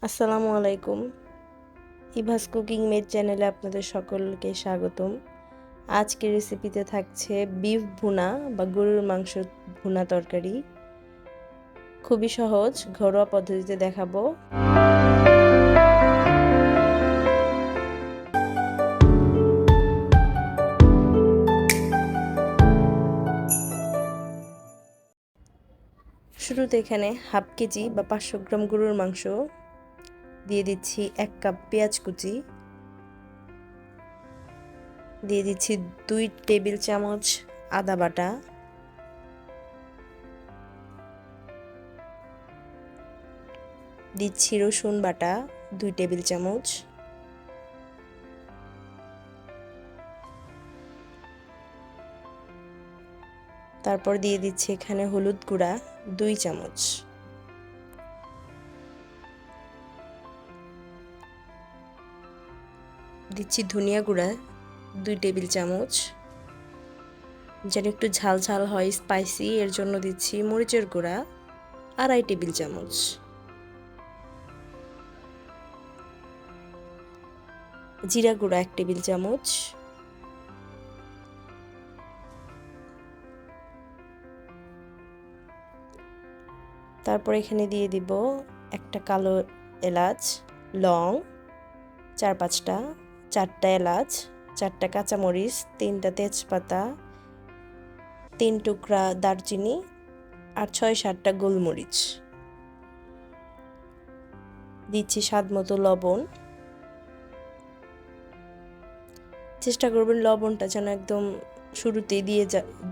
আসসালামু আলাইকুম। Eva's cooking made চ্যানেলে আপনাদের সকলকে স্বাগতম। আজকের রেসিপিতে থাকছে বিফ ভুনা বা গরুর মাংস ভুনা তরকারি। খুবই সহজ, ঘরোয়া পদ্ধতিতে দেখাবো। শুরুতে এখানে হাফ কেজি বা 500 গ্রাম গরুর মাংস দিয়ে দিচ্ছি, 1 কাপ পেঁয়াজ কুচি দিয়ে দিচ্ছি, 2 টেবিল চামচ আদা বাটা, দিচ্ছি রসুন বাটা 2 টেবিল চামচ, তারপর দিয়ে দিচ্ছি এখানে হলুদ গুঁড়া 2 চামচ, দিচ্ছি ধনিয়া গুঁড়া 2 টেবিল চামচ, যেন একটু ঝাল ঝাল হয় স্পাইসি, এর জন্য দিচ্ছি মরিচের গুঁড়া 2.5 টেবিল চামচ, জিরা গুঁড়া 1 টেবিল চামচ, তারপর এখানে দিয়ে দিব একটা কালো এলাচ, লং 4-5টা, 4টা এলাচ, 4টা কাঁচামরিচ, 3টা তেজপাতা, 3 টুকরা দারচিনি আর 6-7টা গোলমরিচ। দিচ্ছি স্বাদ মতো লবণ। চেষ্টা করবেন লবণটা যেন একদম শুরুতেই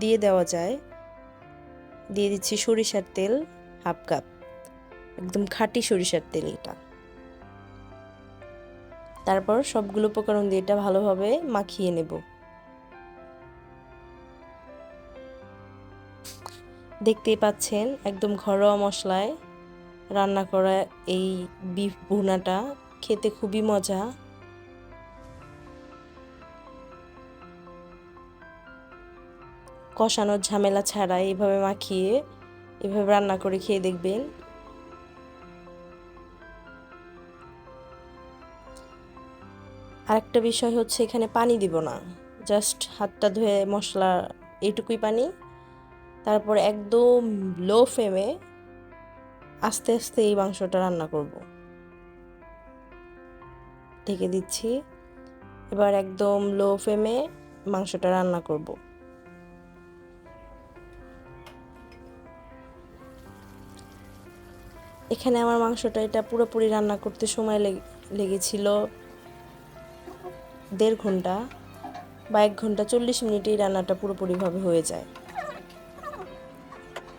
দিয়ে দেওয়া যায়। দিয়ে দিচ্ছি সরিষার তেল 1/2 কাপ, একদম খাঁটি সরিষার তেল এটা। তারপর সবগুলো উপকরণ দিয়ে এটা ভালোভাবে মাখিয়ে নেব। দেখতেই পাচ্ছেন একদম ঘরোয়া মশলায় রান্না করা এই বিফ ভুনাটা খেতে খুবই মজা। কষানোর ঝামেলা ছাড়া এইভাবে মাখিয়ে এভাবে রান্না করে খেয়ে দেখবেন। আরেকটা বিষয় হচ্ছে এখানে পানি দিব না, জাস্ট হাতটা ধুয়ে মশলা এইটুকুই পানি। তারপর একদম লো ফ্লেমে আস্তে আস্তে এই মাংসটা রান্না করব। ঢেকে দিচ্ছি, এবার একদম লো ফ্লেমে মাংসটা রান্না করব। এখানে আমার মাংসটা এটা পুরোপুরি রান্না করতে সময় লেগেছিল 1.5 ঘন্টা বা 1 ঘন্টা 40 মিনিটেই রান্নাটা পুরোপুরিভাবে হয়ে যায়।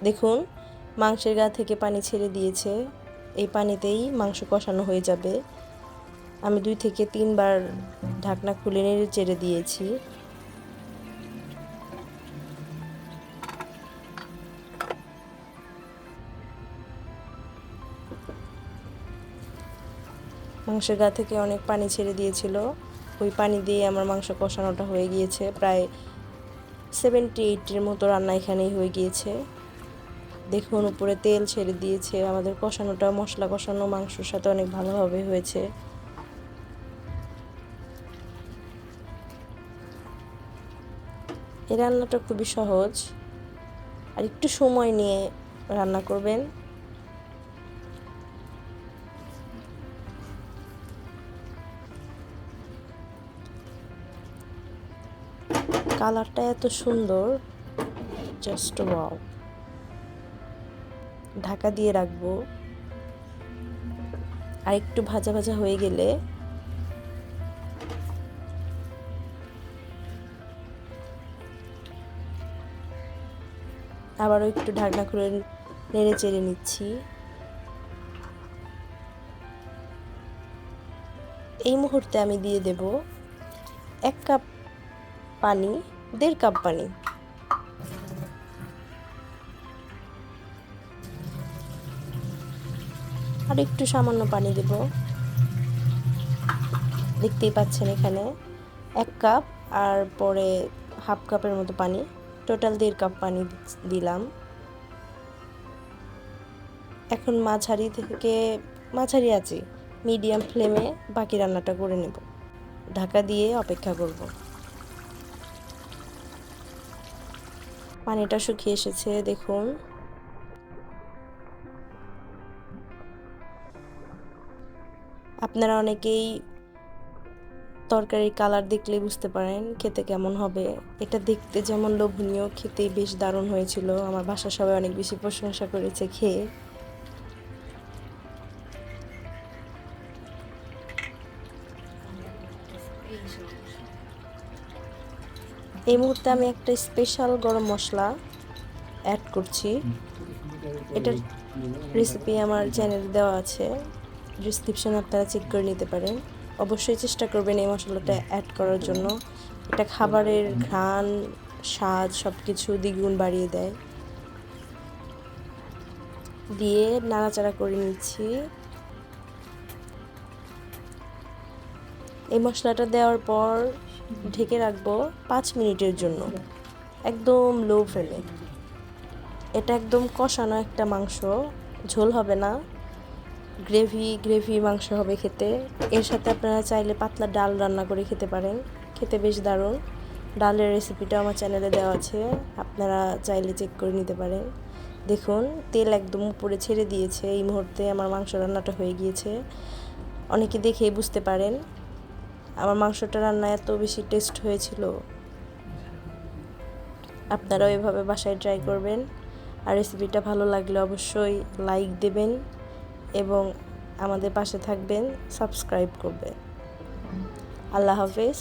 দেখুন মাংসের গা থেকে পানি ছেড়ে দিয়েছে, এই পানিতেই মাংস কষানো হয়ে যাবে। আমি 2 থেকে 3 বার ঢাকনা খুলে নেড়ে চেড়ে দিয়েছি। মাংসের গা থেকে অনেক পানি ছেড়ে দিয়েছিল, ওই পানি দিয়ে আমার মাংস কষানোটা হয়ে গিয়েছে। প্রায় 78-এর মতো রান্না এখানেই হয়ে গিয়েছে। দেখুন উপরে তেল ছেড়ে দিয়েছে, আমাদের কষানোটা মশলা কষানো মাংসের সাথে অনেক ভালোভাবে হয়েছে। এই রান্নাটা খুবই সহজ, আর একটু সময় নিয়ে রান্না করবেন। কালারটা এত সুন্দর, জাস্ট ওয়াও। ঢাকা দিয়ে রাখবো, আর একটু ভাজা ভাজা হয়ে গেলে আবারও একটু ঢাকনা খুলে নেড়ে চেড়ে নিচ্ছি। এই মুহূর্তে আমি দিয়ে দেব 1 কাপ পানি, 1.5 কাপ পানি। আর একটু সামান্য পানি দেব। দেখতেই পাচ্ছেন এখানে 1 কাপ আর পরে 1/2 কাপের মতো পানি, টোটাল 1.5 কাপ পানি দিলাম। এখন মাঝারি আছে মিডিয়াম ফ্লেমে বাকি রান্নাটা করে নেব। ঢাকা দিয়ে অপেক্ষা করব। পানিটা শুকিয়ে এসেছে দেখুন। আপনারা অনেকেই তরকারির কালার দেখলেই বুঝতে পারেন খেতে কেমন হবে। এটা দেখতে যেমন লোভনীয়, খেতে বেশ দারুণ হয়েছিল। আমার বাসার সবাই অনেক বেশি প্রশংসা করেছে খেয়ে। এই মুহূর্তে আমি একটা স্পেশাল গরম মশলা অ্যাড করছি। এটার রেসিপি আমার চ্যানেলে দেওয়া আছে, ডিসক্রিপশনে আপনারা চেক করে নিতে পারেন। অবশ্যই চেষ্টা করবেন এই মশলাটা অ্যাড করার জন্য। এটা খাবারের ঘ্রাণ, স্বাদ সব কিছু দ্বিগুণ বাড়িয়ে দেয়। দিয়ে নাড়াচাড়া করে নিচ্ছি। এই মশলাটা দেওয়ার পর ঢেকে রাখবো 5 মিনিটের জন্য, একদম লো ফ্লেমে। এটা একদম কষানো একটা মাংস, ঝোল হবে না, গ্রেভি মাংস হবে খেতে। এর সাথে আপনারা চাইলে পাতলা ডাল রান্না করে খেতে পারেন, খেতে বেশ দারুণ। ডালের রেসিপিটা আমার চ্যানেলে দেওয়া আছে, আপনারা চাইলে চেক করে নিতে পারেন। দেখুন তেল একদম উপরে ছেড়ে দিয়েছে। এই মুহূর্তে আমার মাংস রান্নাটা হয়ে গিয়েছে। অনেকে দেখেই বুঝতে পারেন আমার মাংসটা রান্না এত বেশি টেস্ট হয়েছিল। আপনারাও এভাবে বাসায় ট্রাই করবেন। আর রেসিপিটা ভালো লাগলে অবশ্যই লাইক দেবেন এবং আমাদের পাশে থাকবেন, সাবস্ক্রাইব করবেন। আল্লাহ হাফেজ।